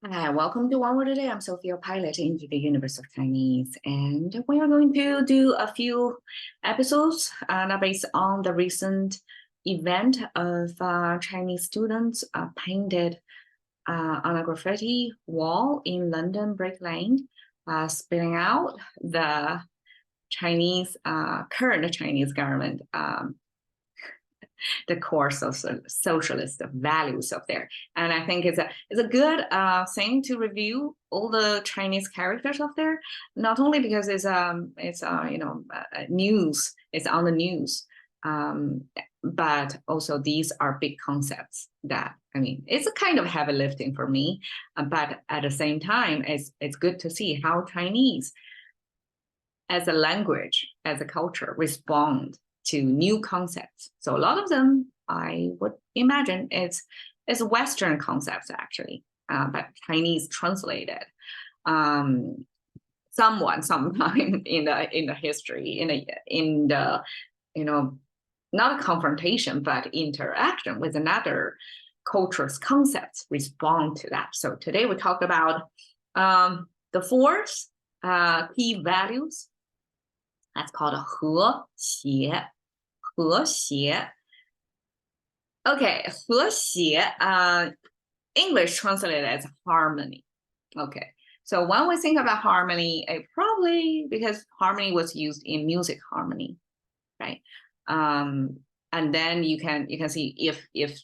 Hi, welcome to One Word a Day. I'm Sophia, pilot in the Universe of Chinese, and we are going to do a few episodes based on the recent event of Chinese students painted on a graffiti wall in London Brick Lane, spilling out the Chinese current Chinese government the core socialist values of there. And I think it's a good thing to review all the Chinese characters of there, not only because it's news, it's on the news, but also these are big concepts that, I mean, it's a kind of heavy lifting for me, but at the same time, it's good to see how Chinese as a language, as a culture, respond to new concepts. So a lot of them, I would imagine, it's Western concepts actually, but Chinese translated. Sometime in the history, in the not a confrontation, but interaction with another culture's concepts respond to that. So today we talked about the four key values. That's called 和谐. 和谐. Okay, 和谐, English translated as harmony. Okay, so when we think about harmony, it probably because harmony was used in music harmony, right? And then you can see if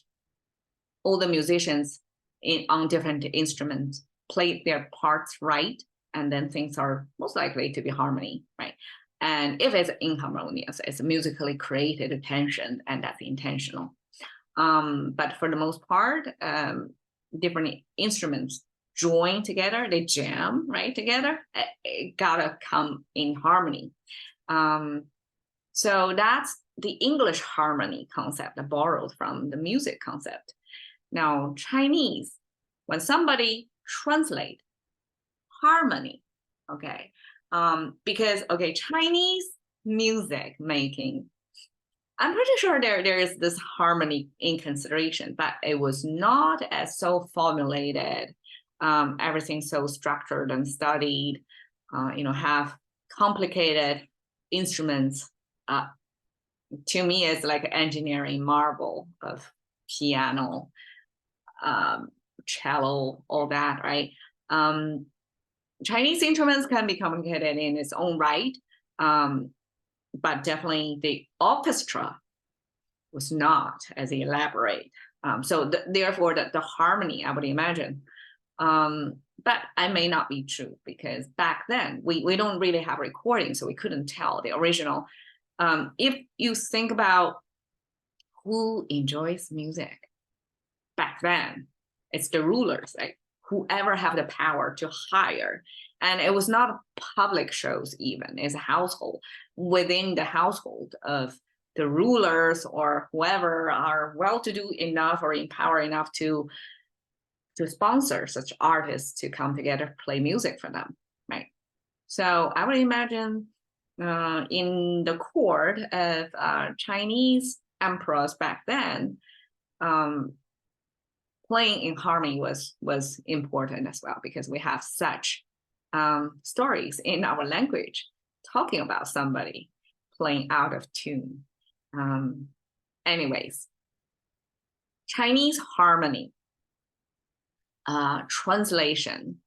all the musicians on different instruments played their parts right, and then things are most likely to be harmony, right? And if it's inharmonious, it's musically created tension, and that's intentional. But for the most part, different instruments join together, they jam right together. It gotta come in harmony. So that's the English harmony concept borrowed from the music concept. Now, Chinese, when somebody translate harmony, okay, because Chinese music making, I'm pretty sure there is this harmony in consideration, but it was not as so formulated, everything so structured and studied, have complicated instruments. To me, it's like engineering marvel of piano, cello, all that, right? Chinese instruments can be complicated in its own right, but definitely the orchestra was not as elaborate. So therefore, the harmony, I would imagine. But I may not be true because back then we don't really have recordings, so we couldn't tell the original. If you think about who enjoys music back then, it's the rulers, right? Whoever have the power to hire. And it was not public shows even, it's a household. Within the household of the rulers or whoever are well-to-do enough or in power enough to sponsor such artists to come together, play music for them, right? So I would imagine in the court of Chinese emperors back then, playing in harmony was important as well, because we have such stories in our language talking about somebody playing out of tune. Anyways, Chinese harmony translation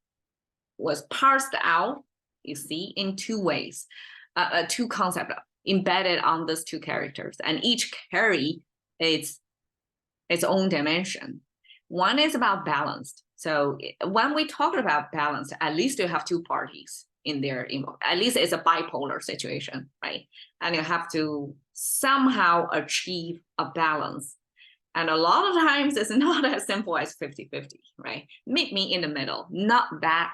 was parsed out, you see, in two ways, two concepts embedded on these two characters, and each carry its own dimension. One is about balanced. So when we talk about balance, at least you have two parties in there. At least it's a bipolar situation, right? And you have to somehow achieve a balance. And a lot of times it's not as simple as 50-50, right? Meet me in the middle, not that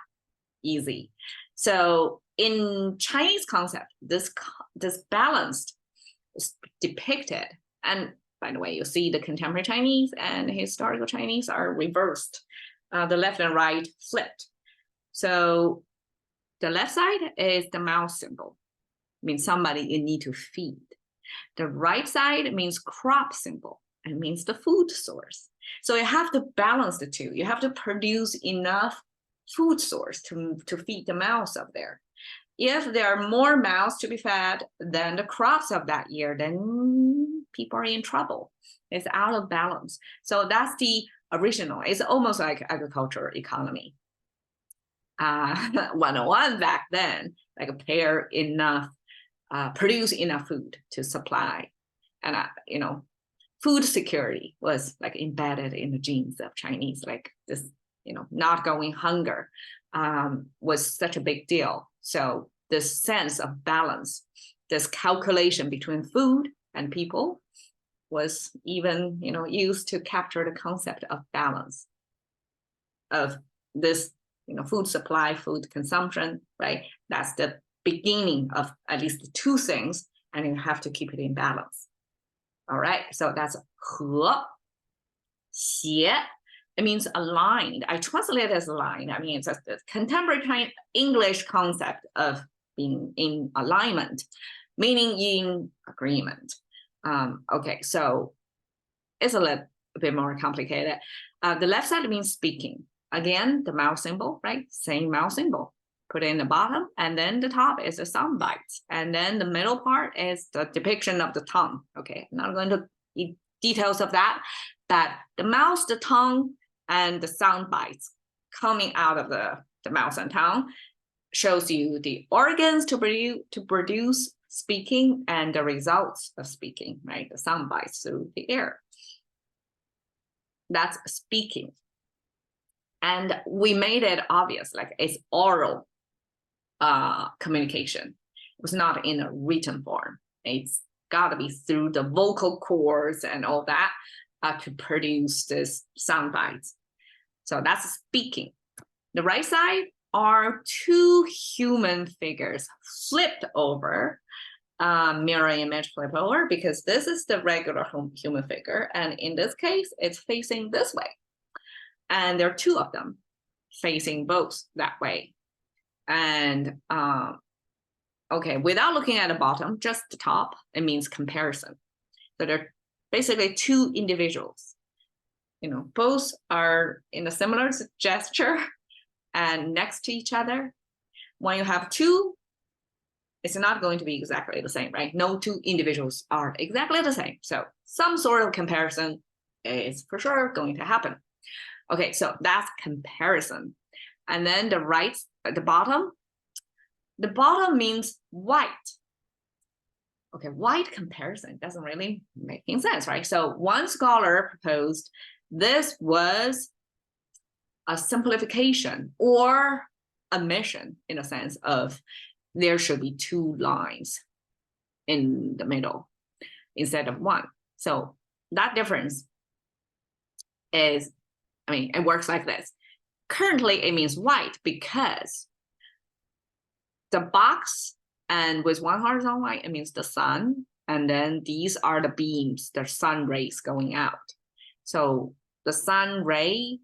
easy. So in Chinese concept, this balanced is depicted. And by the way, you see the contemporary Chinese and historical Chinese are reversed. The left and right flipped. So the left side is the mouse symbol, means somebody you need to feed. The right side means crop symbol, and means the food source. So you have to balance the two. You have to produce enough food source to feed the mouths up there. If there are more mouths to be fed than the crops of that year, then people are in trouble. It's out of balance. So that's the original. It's almost like agricultural economy. 101 back then, like produce enough food to supply. And, food security was like embedded in the genes of Chinese, like this, not going hunger was such a big deal. So this sense of balance, this calculation between food and people was even, used to capture the concept of balance of this, food supply, food consumption, right? That's the beginning of at least two things, and you have to keep it in balance. All right, so that's 和谐. It means aligned. I translate it as aligned. I mean, it's a contemporary English concept of being in alignment, meaning in agreement. Okay, so it's a little bit more complicated. The left side means speaking. Again, the mouth symbol, right? Same mouth symbol. Put it in the bottom, and then the top is the sound bites. And then the middle part is the depiction of the tongue. Okay, I'm not going to eat details of that, but the mouth, the tongue, and the sound bites coming out of the mouth and tongue shows you the organs to produce speaking and the results of speaking, right? The sound bites through the air. That's speaking. And we made it obvious, like it's oral communication. It was not in a written form. It's got to be through the vocal cords and all that to produce this sound bites. So that's speaking. The right side are two human figures flipped over, mirror image flip over, because this is the regular human figure. And in this case, it's facing this way. And there are two of them facing both that way. And okay, without looking at the bottom, just the top, it means comparison. So they're basically two individuals. Both are in a similar gesture and next to each other. When you have two, it's not going to be exactly the same, right? No two individuals are exactly the same. So some sort of comparison is for sure going to happen. Okay, so that's comparison. And then the bottom means white. Okay, white comparison doesn't really make sense, right? So one scholar proposed this was a simplification or omission in a sense of there should be two lines in the middle instead of one. So that difference is, it works like this. Currently, it means white because the box and with one horizontal line, it means the sun. And then these are the beams, the sun rays going out. So the sun ray,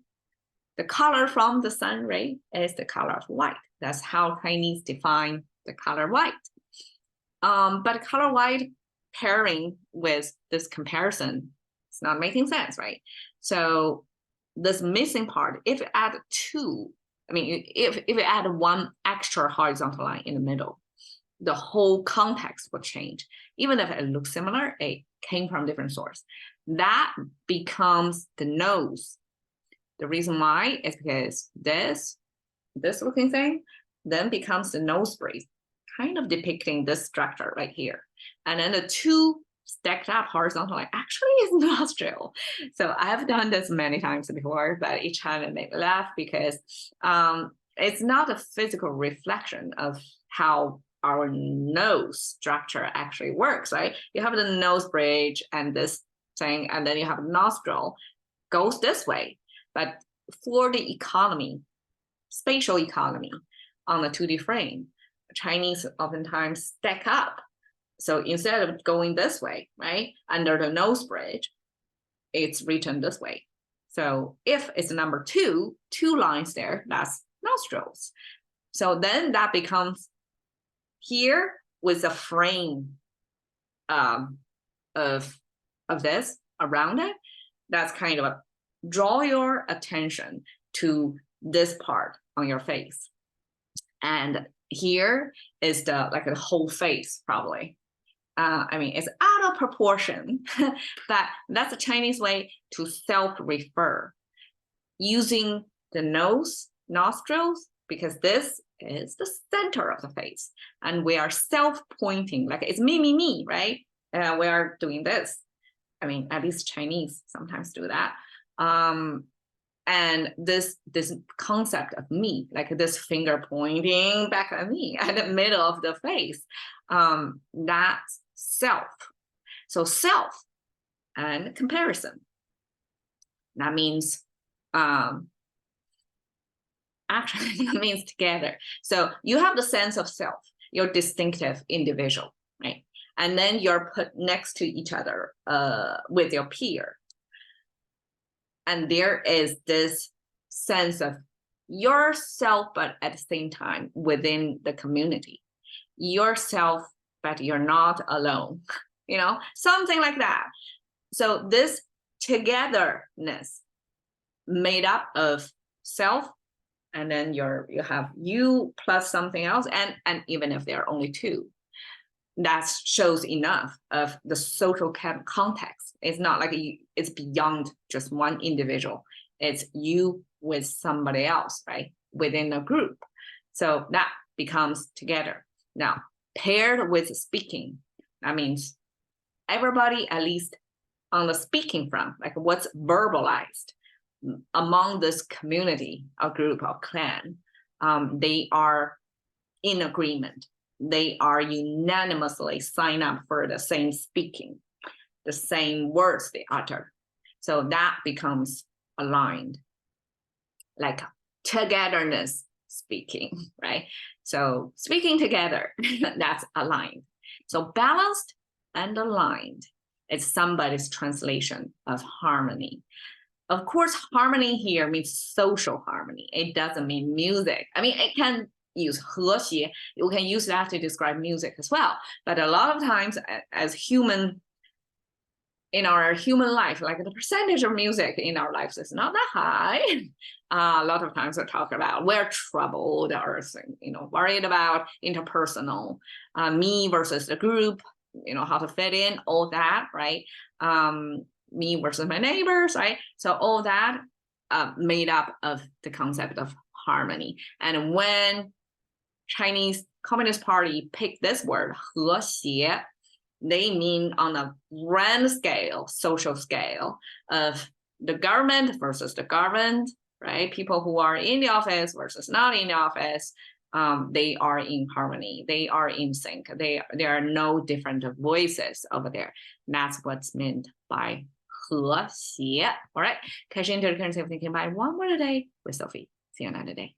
the color from the sun ray is the color of white. That's how Chinese define the color white. But color white pairing with this comparison, it's not making sense, right? So this missing part, if you add two, if you add one extra horizontal line in the middle, the whole context will change. Even if it looks similar, it came from different source. That becomes the nose. The reason why is because this looking thing then becomes the nose bridge, kind of depicting this structure right here. And then the two stacked up horizontal line actually is nostril. So I have done this many times before, but each time it made me laugh because it's not a physical reflection of how our nose structure actually works, right? You have the nose bridge and this thing, and then you have a nostril goes this way. But for the economy, spatial economy on the 2D frame, Chinese oftentimes stack up. So instead of going this way, right, under the nose bridge, it's written this way. So if it's number two lines there, that's nostrils. So then that becomes here with the frame of this around it. That's kind of draw your attention to this part on your face. And here is the whole face probably. I mean, it's out of proportion, but that's a Chinese way to self-refer using the nose, nostrils, because this is the center of the face. And we are self-pointing, like it's me, right? We are doing this. I mean, at least Chinese sometimes do that. And this concept of me, like this finger pointing back at me at the middle of the face, that's self. So self and comparison. That means actually that means together. So you have the sense of self, your distinctive individual, right? And then you're put next to each other with your peer. And there is this sense of yourself, but at the same time within the community. Yourself, but you're not alone, you know, something like that. So this togetherness made up of self, and then you have you plus something else, and even if there are only two, that shows enough of the social context. It's not like it's beyond just one individual. It's you with somebody else, right? Within a group. So that becomes together. Now, paired with speaking, that means everybody, at least on the speaking front, like what's verbalized among this community, a group or clan, they are in agreement. They are unanimously sign up for the same speaking, the same words they utter. So that becomes aligned, like togetherness speaking, right? So speaking together, that's aligned. So balanced and aligned is somebody's translation of harmony. Of course, harmony here means social harmony. It doesn't mean music. I mean, it can use 和谐. You can use that to describe music as well. But a lot of times as human, in our human life, like the percentage of music in our lives is not that high. A lot of times we talk about we're troubled or, you know, worried about interpersonal, me versus the group, you know, how to fit in, all that, right? Me versus my neighbors, right? So all that made up of the concept of harmony. And when Chinese Communist Party picked this word, 和谐, they mean on a grand scale, social scale of the government versus the governed, right? People who are in the office versus not in the office, they are in harmony. They are in sync. There are no different voices over there. That's what's meant by 和谐. All right, catch into the currency of thinking by one word a day with Sophie. See you another day.